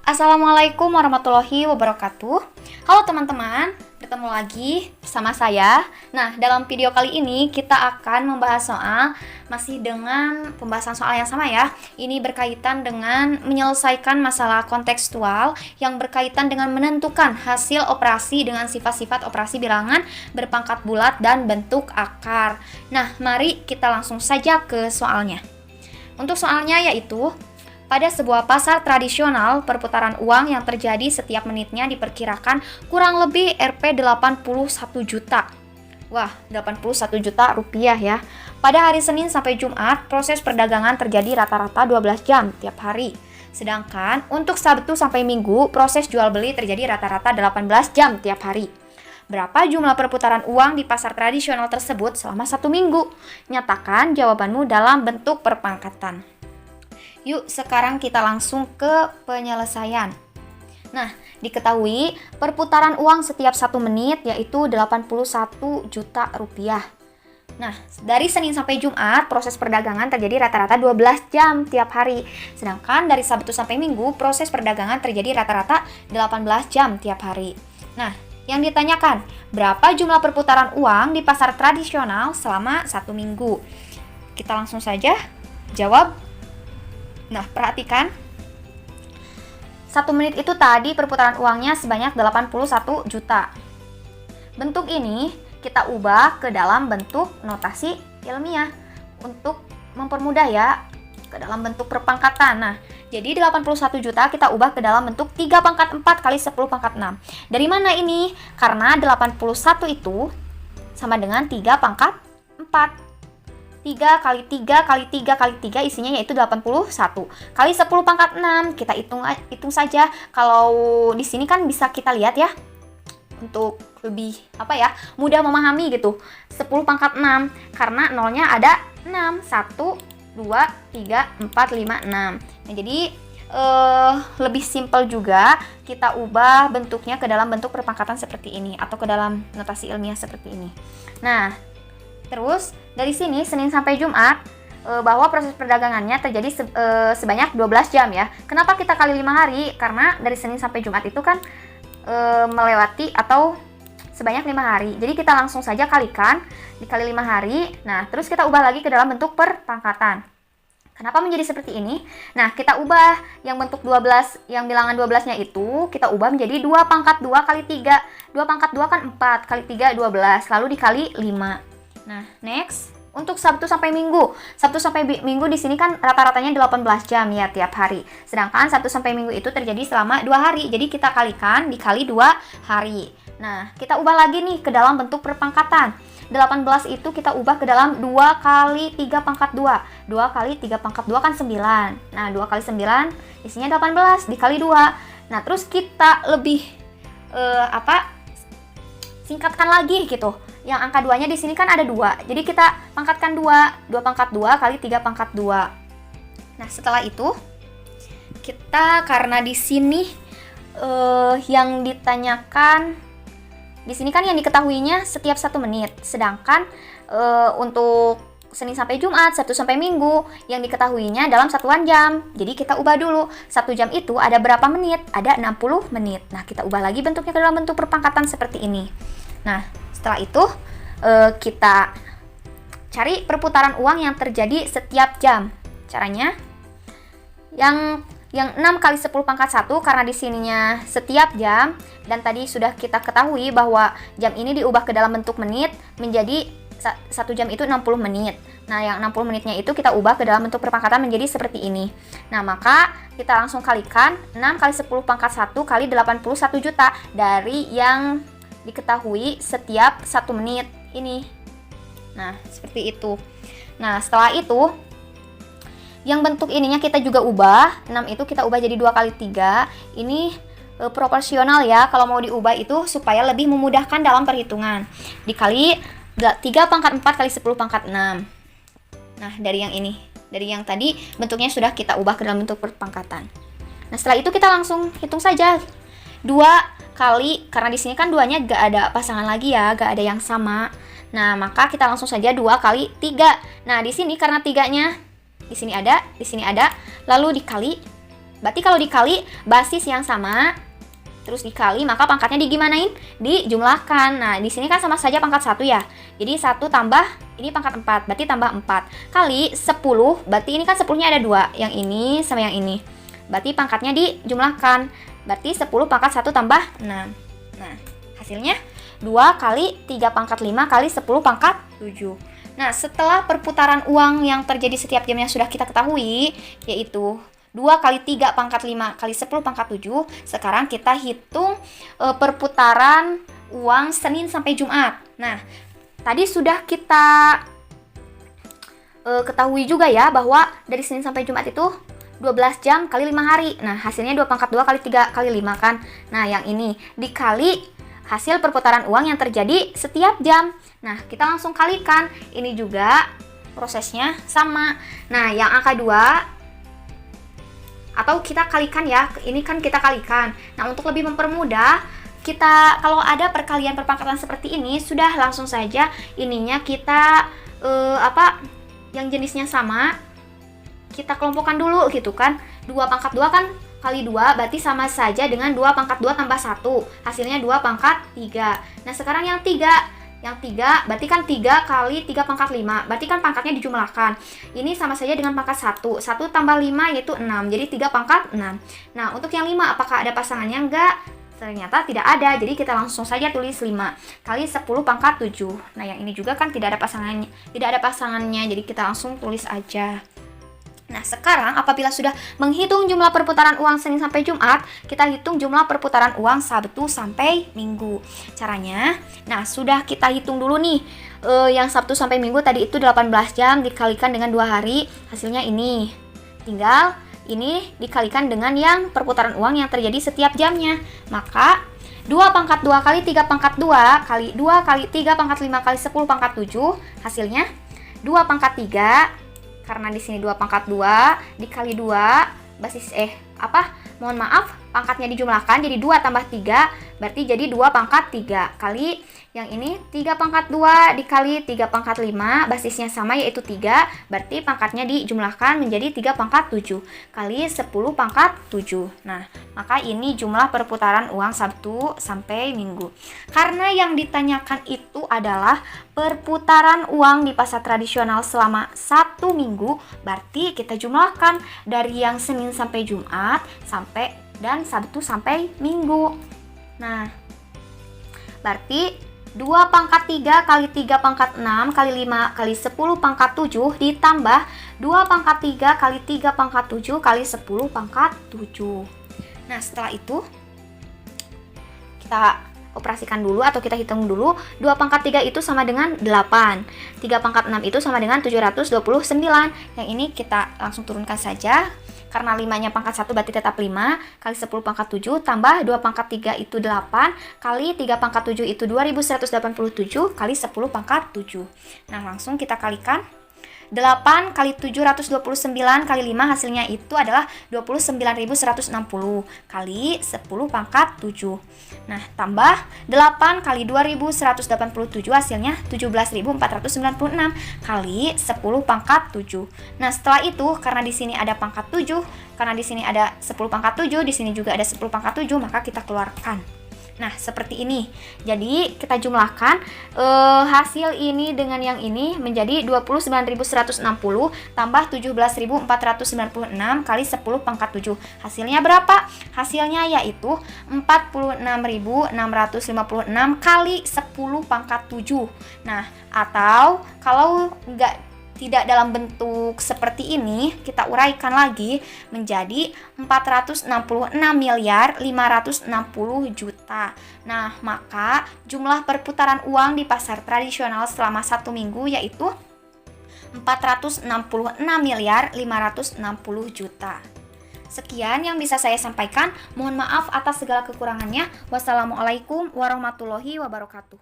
Assalamualaikum warahmatullahi wabarakatuh. Halo teman-teman, bertemu lagi bersama saya. Nah, dalam video kali ini kita akan membahas soal masih dengan pembahasan soal yang sama ya. Ini berkaitan dengan menyelesaikan masalah kontekstual yang berkaitan dengan menentukan hasil operasi dengan sifat-sifat operasi bilangan berpangkat bulat dan bentuk akar. Nah, mari kita langsung saja ke soalnya. Untuk soalnya yaitu pada sebuah pasar tradisional, perputaran uang yang terjadi setiap menitnya diperkirakan kurang lebih Rp 81 juta. Wah, 81 juta rupiah ya. Pada hari Senin sampai Jumat, proses perdagangan terjadi rata-rata 12 jam tiap hari. Sedangkan untuk Sabtu sampai Minggu, proses jual beli terjadi rata-rata 18 jam tiap hari. Berapa jumlah perputaran uang di pasar tradisional tersebut selama 1 minggu? Nyatakan jawabanmu dalam bentuk perpangkatan. Yuk, sekarang kita langsung ke penyelesaian. Nah, diketahui perputaran uang setiap 1 menit yaitu 81 juta rupiah. Nah, dari Senin sampai Jumat, proses perdagangan terjadi rata-rata 12 jam tiap hari. Sedangkan dari Sabtu sampai Minggu, proses perdagangan terjadi rata-rata 18 jam tiap hari. Nah, yang ditanyakan, berapa jumlah perputaran uang di pasar tradisional selama 1 minggu? Kita langsung saja jawab. Nah, perhatikan. 1 menit itu tadi perputaran uangnya sebanyak 81 juta. Bentuk ini kita ubah ke dalam bentuk notasi ilmiah untuk mempermudah ya, ke dalam bentuk perpangkatan. Nah, jadi 81 juta kita ubah ke dalam bentuk 3 pangkat 4 kali 10 pangkat 6. Dari mana ini? Karena 81 itu sama dengan 3 pangkat 4. 3 kali 3 kali 3 kali 3 isinya yaitu 81. Kali 10 pangkat 6, kita hitung saja. Kalau di sini kan bisa kita lihat ya, untuk lebih mudah memahami gitu. 10 pangkat 6 karena nolnya ada 6. 1 2 3 4 5 6. Nah, jadi lebih simpel juga kita ubah bentuknya ke dalam bentuk perpangkatan seperti ini atau ke dalam notasi ilmiah seperti ini. Nah, terus dari sini Senin sampai Jumat bahwa proses perdagangannya terjadi sebanyak 12 jam ya. Kenapa kita kali 5 hari? Karena dari Senin sampai Jumat itu kan melewati atau sebanyak 5 hari. Jadi kita langsung saja kalikan dikali 5 hari. Nah, terus kita ubah lagi ke dalam bentuk perpangkatan. Kenapa menjadi seperti ini? Nah, kita ubah yang bentuk 12, yang bilangan 12-nya itu kita ubah menjadi 2 pangkat 2 kali 3. 2 pangkat 2 kan 4 kali 3 12, lalu dikali 5. Nah, next, untuk Sabtu sampai Minggu. Sabtu sampai Minggu di sini kan rata-ratanya 18 jam ya tiap hari. Sedangkan Sabtu sampai Minggu itu terjadi selama 2 hari. Jadi kita kalikan dikali 2 hari. Nah, kita ubah lagi nih ke dalam bentuk perpangkatan. 18 itu kita ubah ke dalam 2 kali 3 pangkat 2. 2 kali 3 pangkat 2 kan 9. Nah, 2 kali 9 isinya 18 dikali 2. Nah, terus kita lebih singkatkan lagi gitu. Yang angka 2-nya di sini kan ada 2. Jadi kita pangkatkan 2. 2 pangkat 2 kali 3 pangkat 2. Nah, setelah itu kita karena di sini yang ditanyakan di sini kan yang diketahuinya setiap 1 menit. Sedangkan untuk Senin sampai Jumat, Sabtu sampai Minggu yang diketahuinya dalam satuan jam. Jadi kita ubah dulu. 1 jam itu ada berapa menit? Ada 60 menit. Nah, kita ubah lagi bentuknya ke dalam bentuk perpangkatan seperti ini. Nah, setelah itu kita cari perputaran uang yang terjadi setiap jam. Caranya yang 6 kali 10 pangkat 1 karena di sininya setiap jam dan tadi sudah kita ketahui bahwa jam ini diubah ke dalam bentuk menit menjadi 1 jam itu 60 menit. Nah, yang 60 menitnya itu kita ubah ke dalam bentuk perpangkatan menjadi seperti ini. Nah, maka kita langsung kalikan 6 kali 10 pangkat 1 kali 81 juta dari yang diketahui setiap 1 menit ini. Nah, seperti itu. Nah, setelah itu yang bentuk ininya kita juga ubah. 6 itu kita ubah jadi 2 kali 3. Ini proporsional ya. Kalau mau diubah itu supaya lebih memudahkan dalam perhitungan. Dikali 3 pangkat 4 kali 10 pangkat 6. Nah, dari yang ini. Dari yang tadi bentuknya sudah kita ubah ke dalam bentuk perpangkatan. Nah, setelah itu kita langsung hitung saja. 2 kali, karena di sini kan 2-nya gak ada pasangan lagi ya, gak ada yang sama. Nah, maka kita langsung saja 2 kali 3. Nah, di sini karena 3-nya di sini ada, lalu dikali Berarti kalau dikali basis yang sama, terus dikali, maka pangkatnya digimanain? Dijumlahkan. Nah, di sini kan sama saja pangkat 1 ya. Jadi 1 tambah, ini pangkat 4, berarti tambah 4. Kali 10, berarti ini kan 10-nya ada 2. Yang ini sama yang ini. Berarti pangkatnya dijumlahkan. Berarti 10 pangkat 1 tambah 6. Nah, hasilnya 2 kali 3 pangkat 5 kali 10 pangkat 7. Nah, setelah perputaran uang yang terjadi setiap jamnya sudah kita ketahui, yaitu 2 kali 3 pangkat 5 kali 10 pangkat 7. Sekarang kita hitung perputaran uang Senin sampai Jumat. Nah, tadi sudah kita ketahui juga ya bahwa dari Senin sampai Jumat itu 12 jam kali 5 hari. Nah, hasilnya 2 pangkat 2 kali 3 kali 5 kan. Nah, yang ini dikali hasil perputaran uang yang terjadi setiap jam. Nah, kita langsung kalikan. Ini juga prosesnya sama. Nah, yang angka 2 atau kita kalikan ya, ini kan kita kalikan. Nah, untuk lebih mempermudah, kita kalau ada perkalian perpangkatan seperti ini, sudah langsung saja ininya kita yang jenisnya sama, kita kelompokkan dulu gitu kan. 2 pangkat 2 kan kali 2 berarti sama saja dengan 2 pangkat 2 tambah 1. Hasilnya 2 pangkat 3. Nah, sekarang yang 3 berarti kan 3 kali 3 pangkat 5. Berarti kan pangkatnya dijumlahkan. Ini sama saja dengan pangkat 1. 1 tambah 5 yaitu 6. Jadi 3 pangkat 6. Nah, untuk yang 5 apakah ada pasangannya? Enggak. Ternyata tidak ada. Jadi kita langsung saja tulis 5 kali 10 pangkat 7. Nah, yang ini juga kan tidak ada pasangannya. Jadi kita langsung tulis aja. Nah, sekarang apabila sudah menghitung jumlah perputaran uang Senin sampai Jumat, kita hitung jumlah perputaran uang Sabtu sampai Minggu. Caranya, nah sudah kita hitung dulu nih, yang Sabtu sampai Minggu tadi itu 18 jam dikalikan dengan 2 hari, hasilnya ini. Tinggal ini dikalikan dengan yang perputaran uang yang terjadi setiap jamnya. Maka 2 pangkat 2 kali 3 pangkat 2 kali 2 kali 3 pangkat 5 kali 10 pangkat 7, hasilnya 2 pangkat 3. Karena di sini 2 pangkat 2 dikali 2 basis mohon maaf, pangkatnya dijumlahkan jadi 2 tambah 3 berarti jadi 2 pangkat 3 kali yang ini 3 pangkat 2 dikali 3 pangkat 5 basisnya sama yaitu 3 berarti pangkatnya dijumlahkan menjadi 3 pangkat 7 kali 10 pangkat 7. Nah, maka ini jumlah perputaran uang Sabtu sampai Minggu. Karena yang ditanyakan itu adalah perputaran uang di pasar tradisional selama 1 minggu, berarti kita jumlahkan dari yang Senin sampai Jumat dan Sabtu sampai Minggu. Nah, berarti 2 pangkat 3 kali 3 pangkat 6 kali 5 kali 10 pangkat 7 ditambah 2 pangkat 3 kali 3 pangkat 7 kali 10 pangkat 7. Nah, setelah itu kita operasikan dulu atau kita hitung dulu. 2 pangkat 3 itu sama dengan 8. 3 pangkat 6 itu sama dengan 729. Yang ini kita langsung turunkan saja. Karena 5-nya pangkat 1 berarti tetap 5 kali 10 pangkat 7 tambah 2 pangkat 3 itu 8 kali 3 pangkat 7 itu 2187 kali 10 pangkat 7. Nah, langsung kita kalikan. 8 kali 729 kali 5 hasilnya itu adalah 29.160 kali 10 pangkat 7. Nah, tambah 8 kali 2187 hasilnya 17.496 kali 10 pangkat 7. Nah, setelah itu karena di sini ada pangkat 7, karena di sini ada 10 pangkat 7, di sini juga ada 10 pangkat 7, maka kita keluarkan. Nah, seperti ini. Jadi, kita jumlahkan hasil ini dengan yang ini menjadi 29.160 tambah 17.496 kali 10 pangkat 7. Hasilnya berapa? Hasilnya yaitu 46.656 kali 10 pangkat 7. Nah, atau kalau tidak dalam bentuk seperti ini, kita uraikan lagi menjadi 466.560 juta. Nah, maka jumlah perputaran uang di pasar tradisional selama 1 minggu yaitu 466.560 juta. Sekian yang bisa saya sampaikan. Mohon maaf atas segala kekurangannya. Wassalamualaikum warahmatullahi wabarakatuh.